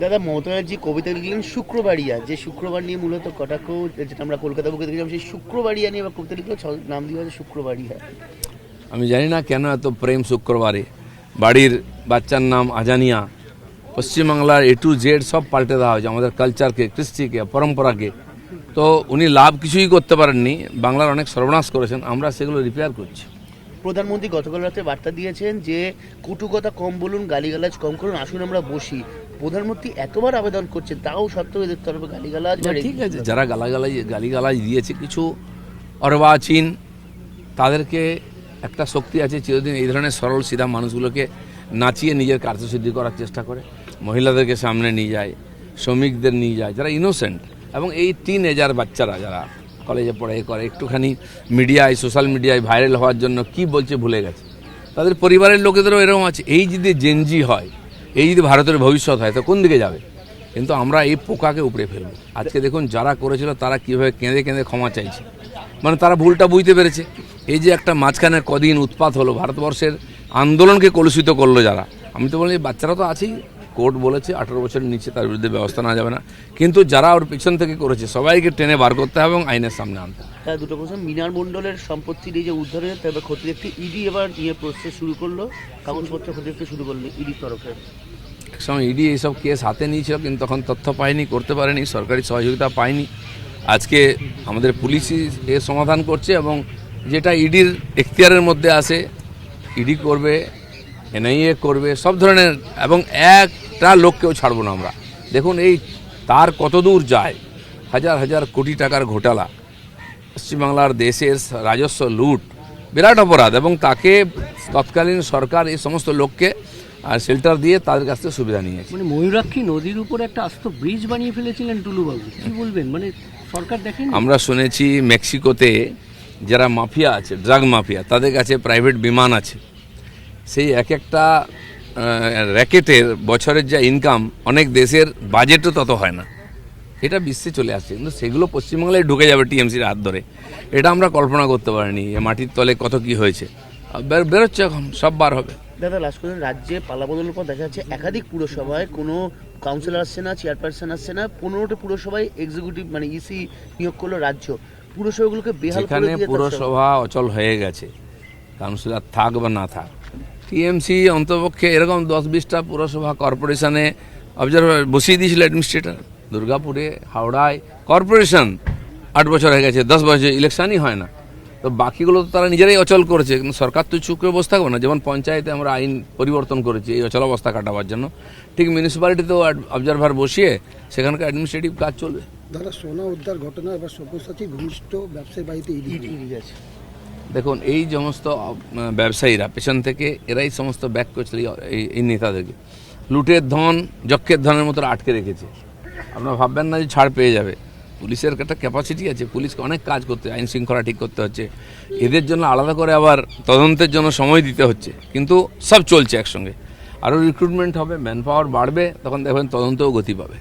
দাদা, মমতা ব্যানার্জি কবিতা লিখলেন শুক্রবাড়িয়া, যে শুক্রবার নিয়ে মূলত কটাক্ষ, যেটা আমরা কলকাতা বুকে দেখলাম, সেই শুক্রবাড়িয়া নিয়ে কবিতা লিখলে নাম দিয়ে হচ্ছে শুক্রবাড়িয়া। আমি জানি না কেন এত প্রেম শুক্রবারে। বাড়ির বাচ্চার নাম আজানিয়া। পশ্চিমবাংলার A to Z সব পাল্টে দেওয়া হয়েছে, আমাদের কালচারকে, কৃষ্টিকে, পরম্পরাকে। তো উনি লাভ কিছুই করতে পারেননি, বাংলার অনেক সর্বনাশ করেছেন, আমরা সেগুলো রিপেয়ার করছি। প্রধানমন্ত্রী গতকাল রাতে বার্তা দিয়েছেন যে কটু কথা কম বলুন, গালিগালাজ কম করুন, আসুন আমরা বসি। প্রধানমন্ত্রী এতবার আবেদন করছেন, তাও সত্ত্বেও এদের তরফে গালিগালাজ। ঠিক আছে, যারা গালিগালাজ দিয়েছে কিছু অর্বাচীন, তাদেরকে একটা শক্তি আছে, চিরদিন এই ধরনের সরল সিধা মানুষগুলোকে নাচিয়ে নিজের কার্যসিদ্ধি করার চেষ্টা করে। মহিলাদেরকে সামনে নিয়ে যায়, শ্রমিকদের নিয়ে যায়, যারা ইনোসেন্ট। এবং এই টিনেজার বাচ্চারা যারা কলেজে পড়ে করে, একটুখানি মিডিয়ায়, সোশ্যাল মিডিয়ায় ভাইরাল হওয়ার জন্য কি বলছে ভুলে গেছে। তাদের পরিবারের লোকেদেরও এরকম আছে। এই যদি জেনজি হয়, এই যদি ভারতের ভবিষ্যৎ হয়, তো কোন দিকে যাবে? কিন্তু আমরা এই পোকাকে উপড়ে ফেলব। আজকে দেখুন যারা করেছিল তারা কীভাবে কেঁদে কেঁদে ক্ষমা চাইছে, মানে তারা ভুলটা বুঝতে পেরেছে। এই যে একটা মাঝখানে কদিন উৎপাত হলো, ভারতবর্ষের আন্দোলনকে কলুষিত করলো যারা, আমি তো বলি বাচ্চারা তো আছেই, কোর্ট বলেছে 18 বছরের নিচে তার বিরুদ্ধে ব্যবস্থা নেওয়া যাবে না, কিন্তু যারা ওর পিছন থেকে করেছে সবাইকে টেনে বার করতে হবে এবং আইনের সামনে আনতে হবে। তার দুটো প্রশ্ন, মিনার মণ্ডলের সম্পত্তির এই যে উদ্ধারের তবে ক্ষতি দেখতে ইডি এবার নিয়ে প্রসেস শুরু করলো, কাগজপত্র ক্ষতি দেখতে শুরু করলো ইডির তরফে। একসময় ইডি এইসব কেস হাতে নিয়েছিল, কিন্তু তখন তথ্য পায়নি, করতে পারেনি, সরকারি সহযোগিতা পায়নি। আজকে আমাদের পুলিশই এর সমাধান করছে, এবং যেটা ইডির এখতিয়ারের মধ্যে আসে ইডি করবে, এনআইএ করবে, সব ধরনের। এবং একটা লোককেও ছাড়বো না আমরা। দেখুন এই তার কত দূর যায়, হাজার হাজার কোটি টাকার ঘোটালা, পশ্চিমবাংলার দেশের রাজস্ব লুট, বিরাট অপরাধ। এবং তাকে তৎকালীন সরকার এই সমস্ত লোককে আর শেল্টার দিয়ে তাদের কাছ থেকে সুবিধা নিয়েছে। মানে ময়ূরাক্ষী নদীর উপরে একটা আস্ত ব্রিজ বানিয়ে ফেলেছিলেন টুলুবাবু, কি বলবেন? মানে সরকার দেখেন, আমরা শুনেছি মেক্সিকোতে যারা মাফিয়া আছে, ড্রাগ মাফিয়া, তাদের কাছে প্রাইভেট বিমান আছে। সেই এক একটা র্যাকেটের বছরের যা ইনকাম, অনেক দেশের বাজেটও তত হয় না। এটা বিশ্বে চলে আসছে, কিন্তু সেগুলো পশ্চিমবাংলায় ঢুকে যাবে টিএমসির হাত ধরে। এটা আমরা কল্পনা করতে পারিনি। মাটির তলে কত কি হয়েছে, বেরোচ্ছে, এখন সব বার হবে। দাদা, লাস্ট পর্যন্ত রাজ্যে পালাবদলের পর দেখা যাচ্ছে একাধিক পুরসভায় কোনো কাউন্সিলর আসছে না, চেয়ারপারসন আসছে না। 15টা পুরসভায় এক্সিকিউটিভ মানে ইসি নিয়োগ করলো রাজ্য। পুরসভাগুলোকে বেহাল করে যেখানে দিয়ে পুরসভা অচল হয়ে গেছে, কাউন্সিলর থাক বা না থাক, টিএমসি অন্তপক্ষে এরকম 10-20টা পুরসভা কর্পোরেশনে অবজারভার বসিয়ে দিয়েছিল অ্যাডমিনিস্ট্রেটর। দুর্গাপুরে, হাওড়ায় কর্পোরেশন 8 বছর হয়ে গেছে, 10 বছর ইলেকশনই হয় না। তো বাকিগুলো তো তারা নিজেরাই অচল করেছে, কিন্তু সরকার তো চুপ করে বসে থাকবে না। যেমন পঞ্চায়েতে আমরা আইন পরিবর্তন করেছি এই অচল অবস্থা কাটাবার জন্য, ঠিক মিউনিসিপ্যালিটিতেও অবজারভার বসিয়ে সেখানকার অ্যাডমিনিস্ট্রেটিভ কাজ চলবে। দাদা, সোনা উদ্ধার ঘটনা এবার সব্যসাচী ঘনিষ্ঠ ব্যবসায়ী বাড়িতে ইডি গেছে। দেখুন এই সমস্ত ব্যবসায়ীরা পেছন থেকে এরাই সমস্ত ব্যাক করছিল এই নেতাদেরকে, লুটের ধন, যক্ষের ধনের মতো আটকে রেখেছে। আপনারা ভাববেন না যে ছাড় পেয়ে যাবে। পুলিশের একটা ক্যাপাসিটি আছে, পুলিশকে অনেক কাজ করতে, আইন শৃঙ্খলা ঠিক করতে হচ্ছে, এদের জন্য আলাদা করে আবার তদন্তের জন্য সময় দিতে হচ্ছে। কিন্তু সব চলছে একসঙ্গে। আরও রিক্রুটমেন্ট হবে, ম্যান পাওয়ার বাড়বে, তখন দেখবেন তদন্তও গতি পাবে।